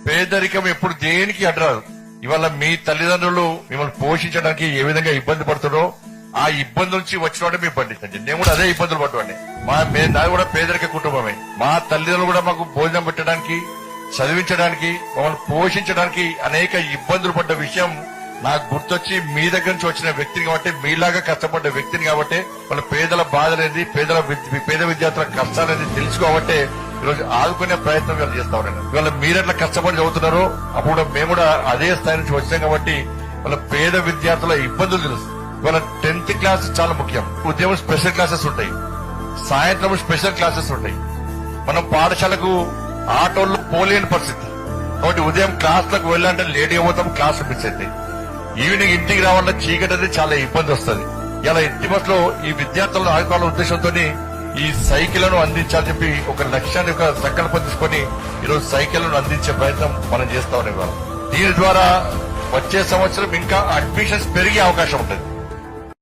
పేదరికం ఎప్పుడు దేనికి అడ్రాదు. ఇవాళ మీ తల్లిదండ్రులు మిమ్మల్ని పోషించడానికి ఏ విధంగా ఇబ్బంది పడుతున్నారో ఆ ఇబ్బంది నుంచి వచ్చిన వాడే మేము పండించండి. నేను కూడా అదే ఇబ్బందులు పట్టుకోండి. నాది కూడా పేదరిక కుటుంబమే. మా తల్లిదండ్రులు కూడా మాకు భోజనం పెట్టడానికి, చదివించడానికి, మమ్మల్ని పోషించడానికి అనేక ఇబ్బందులు పడ్డ విషయం నాకు గుర్తొచ్చి మీ దగ్గర నుంచి వచ్చిన వ్యక్తిని కాబట్టి, మీలాగా కష్టపడ్డ వ్యక్తిని కాబట్టి, వాళ్ళ పేదల బాధ అనేది, పేద విద్యార్థుల కష్టాలు అనేది తెలుసుకోబట్టే ఈరోజు ఆదుకునే ప్రయత్నం వీళ్ళు చేస్తా ఉన్నాను. ఇవాళ మీరెట్లా కష్టపడి చదువుతున్నారో అప్పుడు మేము కూడా అదే స్థాయి నుంచి వచ్చాం కాబట్టి వాళ్ళ పేద విద్యార్థుల ఇబ్బందులు తెలుసు. ఇవాళ 10th క్లాస్ చాలా ముఖ్యం. ఉదయం స్పెషల్ క్లాసెస్ ఉంటాయి, సాయంత్రం స్పెషల్ క్లాసెస్ ఉంటాయి. మనం పాఠశాలకు ఆటోల్లో పోలేని పరిస్థితి కాబట్టి ఉదయం క్లాసులకు వెళ్ళాలంటే లేట్ అయిపోతాం, క్లాస్ మిస్ అవుతాయి. ఈవినింగ్ ఇంటికి రావాలంటే చీకటి అనేది చాలా ఇబ్బంది వస్తుంది. ఇలా ఇంటి బస్సులో ఈ విద్యార్థులను ఆదుకోవాలనే ఉద్దేశంతో ఈ సైకిళ్లను అందించాలని చెప్పి ఒక లక్ష్యాన్ని, ఒక సంకల్పం తీసుకుని ఈరోజు సైకిళ్లను అందించే ప్రయత్నం మనం చేస్తా ఉన్నాం. దీని ద్వారా వచ్చే సంవత్సరం ఇంకా అడ్మిషన్స్ పెరిగే అవకాశం ఉంటుంది.